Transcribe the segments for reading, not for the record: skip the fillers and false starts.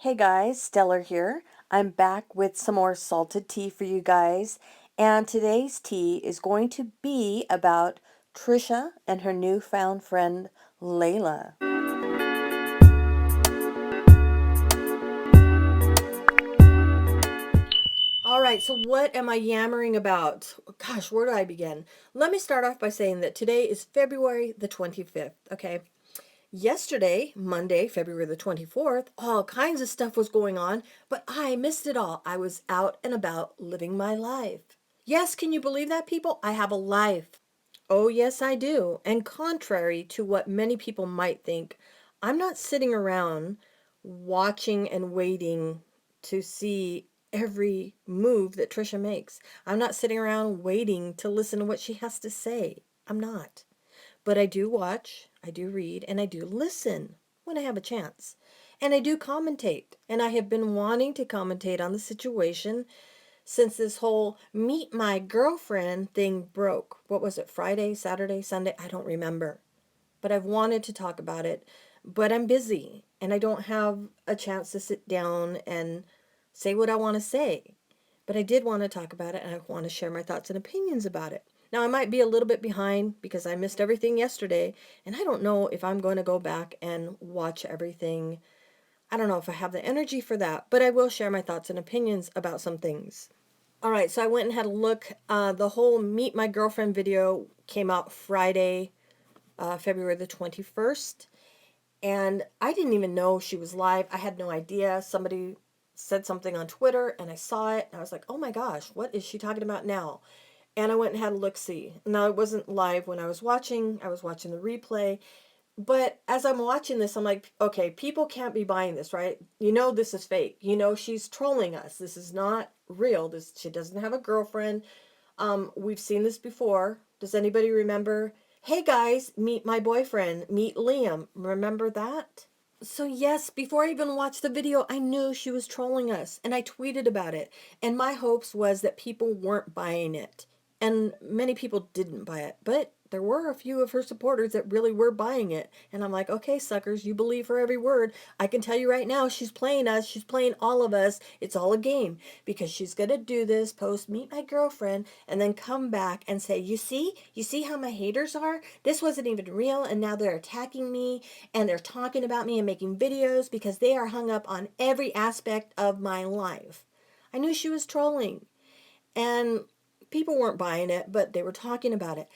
Hey guys, Stellar here. I'm back with some more salted tea for you guys. And today's tea is going to be about Trisha and her newfound friend Layla. All right, so what am I yammering about? Gosh, where do I begin? Let me start off by saying that today is February the 25th, okay? Yesterday, Monday, February the 24th, all kinds of stuff was going on, but I missed it all. I was out and about living my life. Yes, can you believe that, people? I have a life. Oh, yes, I do. And contrary to what many people might think, I'm not sitting around watching and waiting to see every move that Trisha makes. I'm not sitting around waiting to listen to what she has to say. I'm not. But I do watch, I do read, and I do listen when I have a chance. And I do commentate. And I have been wanting to commentate on the situation since this whole meet my girlfriend thing broke. What was it, Friday, Saturday, Sunday? I don't remember. But I've wanted to talk about it. But I'm busy and I don't have a chance to sit down and say what I want to say. But I did want to talk about it and I want to share my thoughts and opinions about it. Now, I might be a little bit behind because I missed everything yesterday, and I don't know if I'm going to go back and watch everything. I don't know if I have the energy for that, but I will share my thoughts and opinions about some things. All right, so I went and had a look. The whole Meet My Girlfriend video came out Friday, February the 21st, and I didn't even know she was live. I had no idea. Somebody said something on Twitter, and I saw it, and I was like, oh my gosh, what is she talking about now? And I went and had a look-see. Now, it wasn't live when I was watching the replay. But as I'm watching this, I'm like, okay, people can't be buying this, right? You know this is fake. You know she's trolling us. This is not real. She doesn't have a girlfriend. We've seen this before. Does anybody remember? Hey guys, meet my boyfriend. Meet Liam. Remember that? So yes, before I even watched the video, I knew she was trolling us and I tweeted about it. And my hopes was that people weren't buying it. And many people didn't buy it, but there were a few of her supporters that really were buying it. And I'm like, okay, suckers, you believe her every word. I can tell you right now, she's playing us. She's playing all of us. It's all a game because she's going to do this, post meet my girlfriend, and then come back and say, you see how my haters are? This wasn't even real. And now they're attacking me and they're talking about me and making videos because they are hung up on every aspect of my life. I knew she was trolling. And people weren't buying it, but they were talking about it.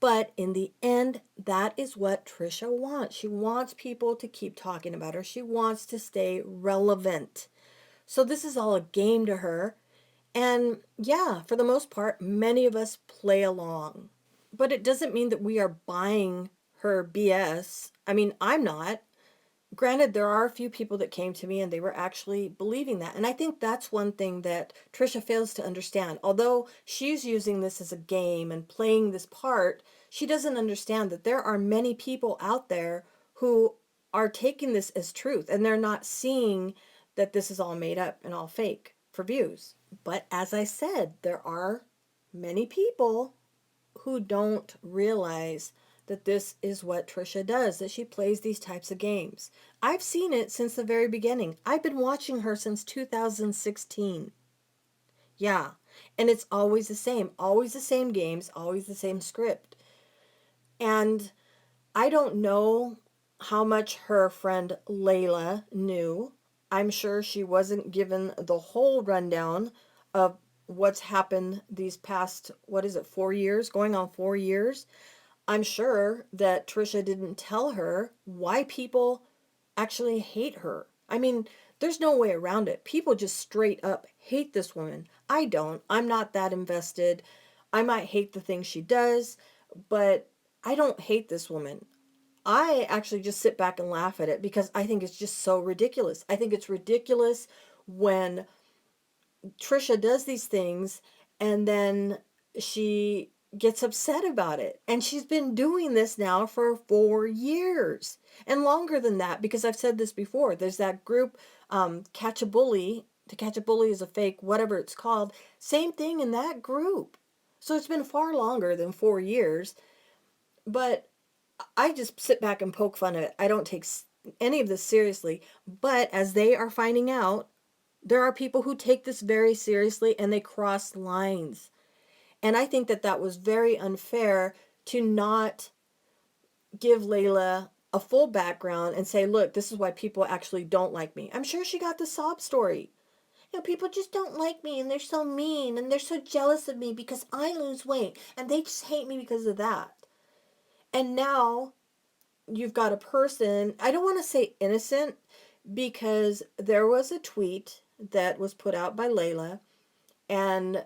But in the end, that is what Trisha wants. She wants people to keep talking about her. She wants to stay relevant. So this is all a game to her. And yeah, for the most part, many of us play along. But it doesn't mean that we are buying her BS. I mean, I'm not. Granted, there are a few people that came to me and they were actually believing that. And I think that's one thing that Trisha fails to understand. Although she's using this as a game and playing this part, she doesn't understand that there are many people out there who are taking this as truth and they're not seeing that this is all made up and all fake for views. But as I said, there are many people who don't realize that this is what Trisha does, that she plays these types of games. I've seen it since the very beginning. I've been watching her since 2016. Yeah, and it's always the same games, always the same script. And I don't know how much her friend Layla knew. I'm sure she wasn't given the whole rundown of what's happened these past, what is it, 4 years, going on 4 years. I'm sure that Trisha didn't tell her why people actually hate her. I mean, there's no way around it. People just straight up hate this woman. I don't. I'm not that invested. I might hate the things she does, but I don't hate this woman. I actually just sit back and laugh at it because I think it's just so ridiculous. I think it's ridiculous when Trisha does these things and then she gets upset about it. And she's been doing this now for 4 years and longer than that because I've said this before. There's that group, Catch a Bully. To Catch a Bully is a fake, whatever it's called. Same thing in that group. So it's been far longer than 4 years. But I just sit back and poke fun at it. I don't take any of this seriously. But as they are finding out, there are people who take this very seriously and they cross lines. And I think that that was very unfair to not give Layla a full background and say, look, this is why people actually don't like me. I'm sure she got the sob story. You know, people just don't like me and they're so mean and they're so jealous of me because I lose weight and they just hate me because of that. And now you've got a person, I don't want to say innocent, because there was a tweet that was put out by Layla, and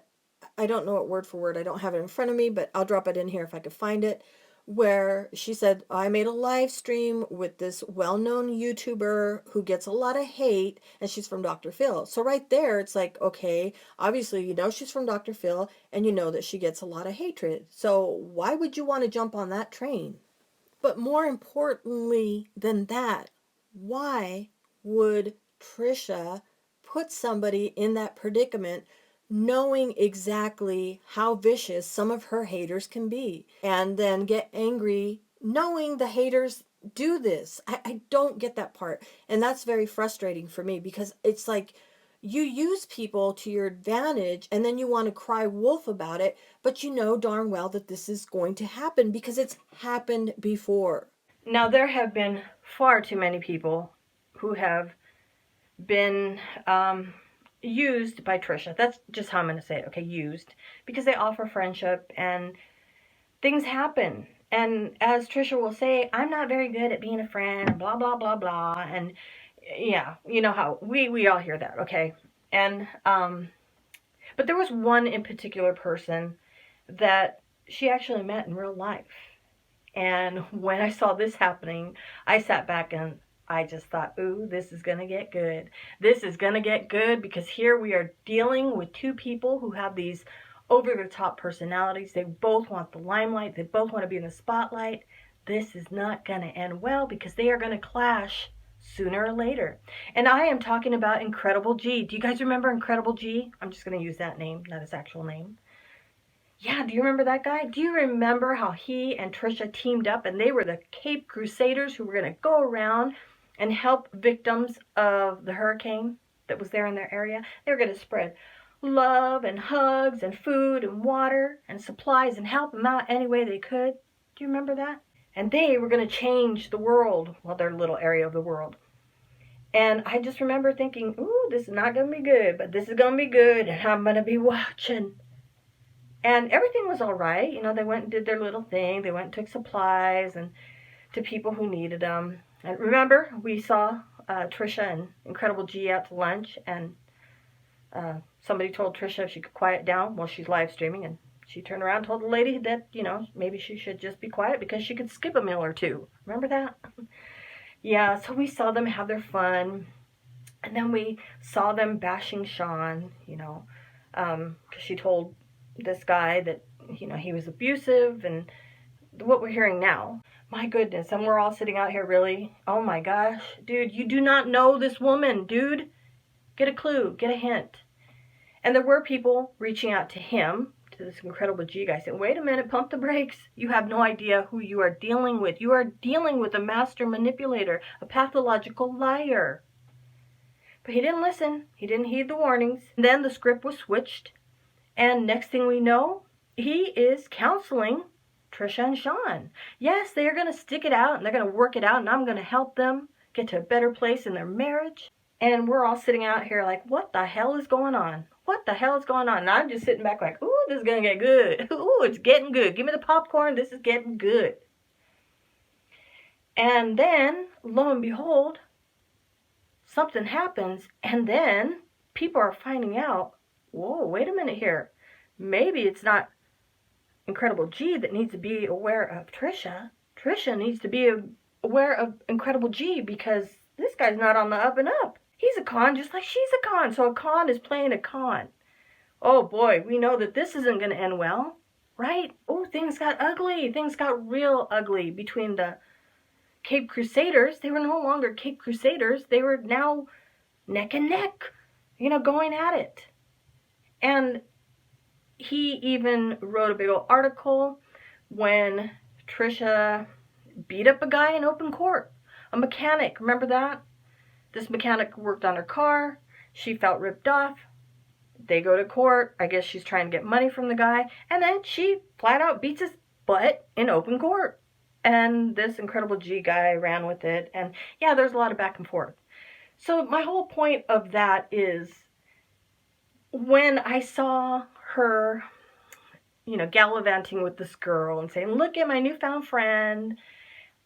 I don't know it word for word. I don't have it in front of me, but I'll drop it in here if I could find it, where she said, I made a live stream with this well-known YouTuber who gets a lot of hate, and she's from Dr. Phil. So right there, it's like, okay, obviously you know she's from Dr. Phil, and you know that she gets a lot of hatred. So why would you want to jump on that train? But more importantly than that, why would Trisha put somebody in that predicament knowing exactly how vicious some of her haters can be and then get angry knowing the haters do this? I don't get that part. And that's very frustrating for me because it's like you use people to your advantage and then you want to cry wolf about it, but you know darn well that this is going to happen because it's happened before. Now, there have been far too many people who have been used by Trisha. That's just how I'm going to say it, okay? Used. Because they offer friendship and things happen. And as Trisha will say, I'm not very good at being a friend, blah, blah, blah, blah. And yeah, you know how we all hear that, okay? And but there was one in particular person that she actually met in real life. And when I saw this happening, I sat back and I just thought, ooh, this is going to get good. This is going to get good because here we are dealing with two people who have these over-the-top personalities. They both want the limelight. They both want to be in the spotlight. This is not going to end well because they are going to clash sooner or later. And I am talking about Incredible G. Do you guys remember Incredible G? I'm just going to use that name, not his actual name. Yeah, do you remember that guy? Do you remember how he and Trisha teamed up and they were the Cape Crusaders who were going to go around and help victims of the hurricane that was there in their area? They were going to spread love and hugs and food and water and supplies and help them out any way they could. Do you remember that? And they were going to change the world, well, their little area of the world. And I just remember thinking, ooh, this is not going to be good, but this is going to be good and I'm going to be watching. And everything was all right. You know, they went and did their little thing. They went and took supplies and to people who needed them. And remember, we saw Trisha and Incredible G out to lunch, and somebody told Trisha if she could quiet down while she's live streaming, and she turned around and told the lady that, you know, maybe she should just be quiet because she could skip a meal or two. Remember that? Yeah, so we saw them have their fun, and then we saw them bashing Sean, you know, because she told this guy that, you know, he was abusive, and what we're hearing now, my goodness, and we're all sitting out here really, oh my gosh, dude, you do not know this woman, dude. Get a clue, get a hint. And there were people reaching out to him, to this Incredible G guy, saying, wait a minute, pump the brakes. You have no idea who you are dealing with. You are dealing with a master manipulator, a pathological liar. But he didn't listen. He didn't heed the warnings. And then the script was switched. And next thing we know, he is counseling Trisha and Sean. Yes, they are going to stick it out and they're going to work it out, and I'm going to help them get to a better place in their marriage. And we're all sitting out here like, what the hell is going on? What the hell is going on? And I'm just sitting back like, ooh, this is going to get good. Ooh, it's getting good. Give me the popcorn. This is getting good. And then, lo and behold, something happens, and then people are finding out, whoa, wait a minute here. Maybe it's not Incredible G that needs to be aware of Trisha. Trisha needs to be aware of Incredible G because this guy's not on the up and up. He's a con just like she's a con. So a con is playing a con. Oh boy, we know that this isn't going to end well, right? Oh, things got ugly. Things got real ugly between the Cape Crusaders. They were no longer Cape Crusaders. They were now neck and neck, you know, going at it. And he even wrote a big old article when Trisha beat up a guy in open court. A mechanic, remember that? This mechanic worked on her car. She felt ripped off. They go to court. I guess she's trying to get money from the guy. And then she flat out beats his butt in open court. And this Incredible G guy ran with it. And yeah, there's a lot of back and forth. So my whole point of that is when I saw her, gallivanting with this girl and saying, look at my newfound friend,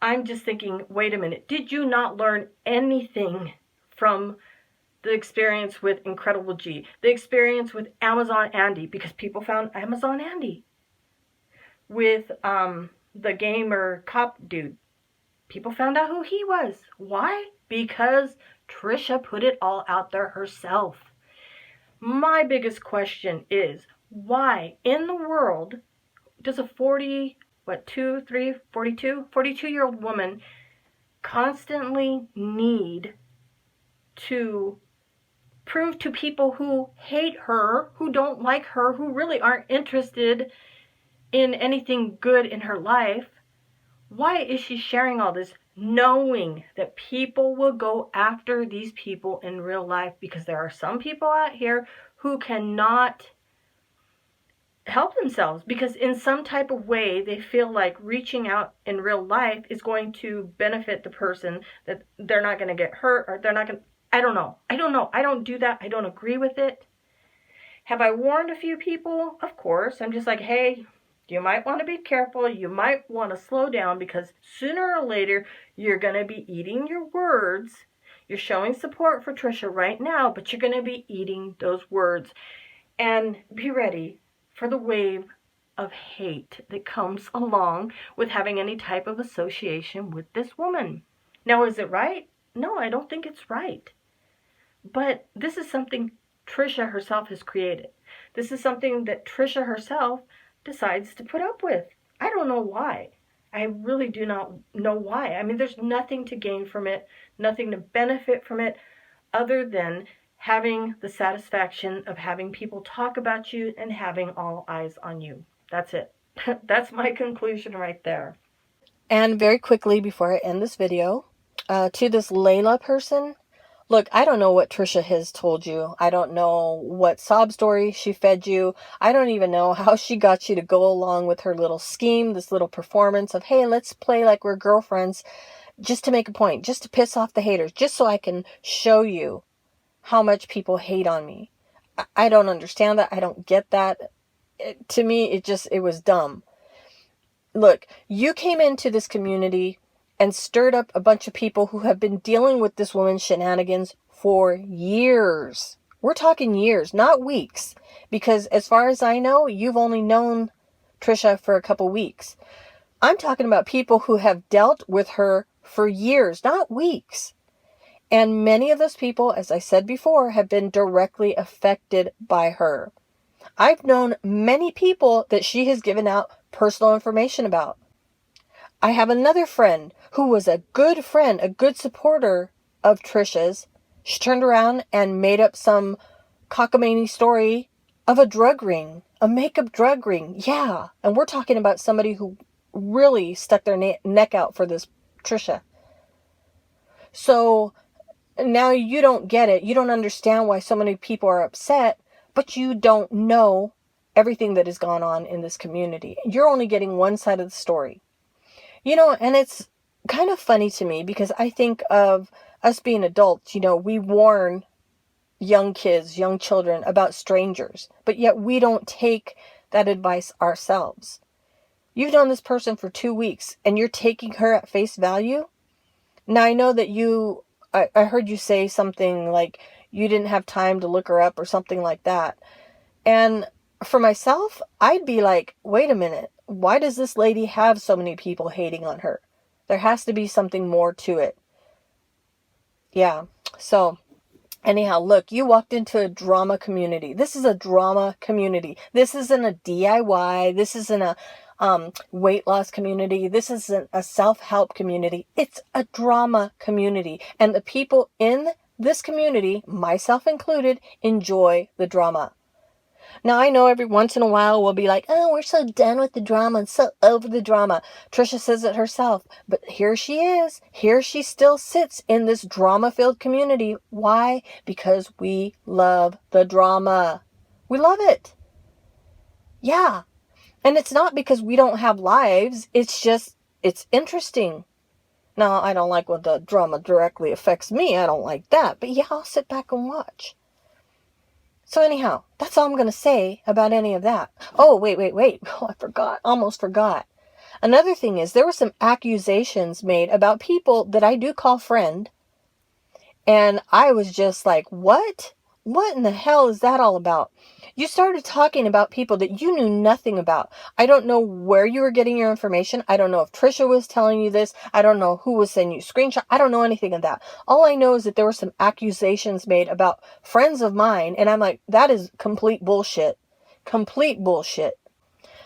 I'm just thinking, wait a minute, did you not learn anything from the experience with Incredible G, the experience with Amazon Andy, because people found Amazon Andy, with the gamer cop dude, people found out who he was. Why? Because Trisha put it all out there herself. My biggest question is, why in the world does a 42-year-old woman constantly need to prove to people who hate her, who don't like her, who really aren't interested in anything good in her life? Why is she sharing all this, knowing that people will go after these people in real life? Because there are some people out here who cannot help themselves, because in some type of way they feel like reaching out in real life is going to benefit the person, that they're not going to get hurt, or they're not going to, I don't know. I don't do that. I don't agree with it. Have I warned a few people? Of course. I'm just like, hey, you might want to be careful. You might want to slow down, because sooner or later you're going to be eating your words. You're showing support for Trisha right now, but you're going to be eating those words. And be ready for the wave of hate that comes along with having any type of association with this woman. Now, is it right? No, I don't think it's right. But this is something Trisha herself has created. This is something that Trisha herself decides to put up with. I don't know why. I really do not know why. I mean, there's nothing to gain from it, nothing to benefit from it, other than having the satisfaction of having people talk about you and having all eyes on you. That's it. That's my conclusion right there. And very quickly before I end this video, to this Layla person, look, I don't know what Trisha has told you. I don't know what sob story she fed you. I don't even know how she got you to go along with her little scheme, this little performance of, hey, let's play like we're girlfriends, just to make a point, just to piss off the haters, just so I can show you how much people hate on me. I don't understand that. I don't get that. To me, it was dumb. Look, you came into this community and stirred up a bunch of people who have been dealing with this woman's shenanigans for years. We're talking years, not weeks. Because as far as I know, you've only known Trisha for a couple weeks. I'm talking about people who have dealt with her for years, not weeks. And many of those people, as I said before, have been directly affected by her. I've known many people that she has given out personal information about. I have another friend who was a good friend, a good supporter of Trisha's. She turned around and made up some cockamamie story of a drug ring, a makeup drug ring. Yeah, and we're talking about somebody who really stuck their neck out for this Trisha. So now you don't get it. You don't understand why so many people are upset, but you don't know everything that has gone on in this community. You're only getting one side of the story. And it's kind of funny to me, because I think of us being adults, we warn young kids, young children about strangers, but yet we don't take that advice ourselves. You've known this person for 2 weeks and you're taking her at face value. Now, I know that I heard you say something like you didn't have time to look her up or something like that. And for myself, I'd be like, wait a minute. Why does this lady have so many people hating on her? There has to be something more to it. Yeah. So anyhow, look, you walked into a drama community. This is a drama community. This isn't a DIY. This isn't a weight loss community. This isn't a self-help community. It's a drama community. And the people in this community, myself included, enjoy the drama. Now, I know every once in a while we'll be like, oh, we're so done with the drama and so over the drama. Trisha says it herself, but here she is. Here she still sits in this drama-filled community. Why? Because we love the drama. We love it. Yeah. And it's not because we don't have lives. It's just, it's interesting. Now, I don't like when the drama directly affects me. I don't like that. But yeah, I'll sit back and watch. So anyhow, that's all I'm going to say about any of that. Oh, wait. Oh, I forgot. Almost forgot. Another thing is there were some accusations made about people that I do call friend. And I was just like, what? What in the hell is that all about? You started talking about people that you knew nothing about. I don't know where you were getting your information. I don't know if Trisha was telling you this. I don't know who was sending you screenshot. I don't know anything of that. All I know is that there were some accusations made about friends of mine. And I'm like, that is complete bullshit. Complete bullshit.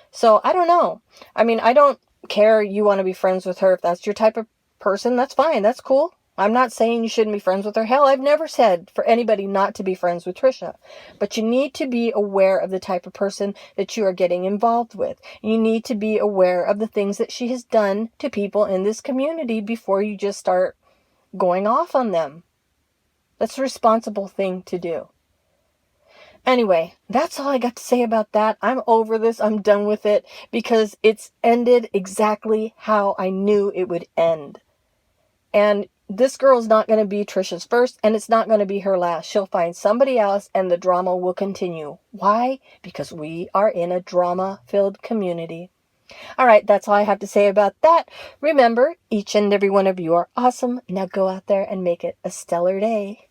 So I don't know. I mean, I don't care you want to be friends with her. If that's your type of person, that's fine. That's cool. I'm not saying you shouldn't be friends with her. Hell, I've never said for anybody not to be friends with Trisha. But you need to be aware of the type of person that you are getting involved with. You need to be aware of the things that she has done to people in this community before you just start going off on them. That's a responsible thing to do. Anyway, that's all I got to say about that. I'm over this. I'm done with it because it's ended exactly how I knew it would end. And this girl's not going to be Trisha's first, and it's not going to be her last. She'll find somebody else, and the drama will continue. Why? Because we are in a drama-filled community. All right, that's all I have to say about that. Remember, each and every one of you are awesome. Now go out there and make it a stellar day.